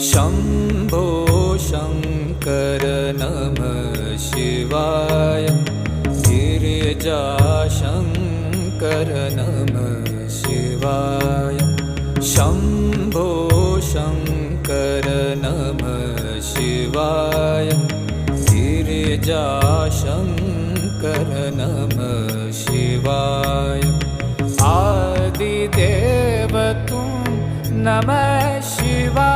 शम्भो शङ्कर नमः शिवाय। गिरिजाशङ्कर नमः शिवाय। शम्भो शङ्कर नमः शिवाय। गिरिजाशङ्कर नमः शिवाय। आदिदेव तुम नमः शिवाय।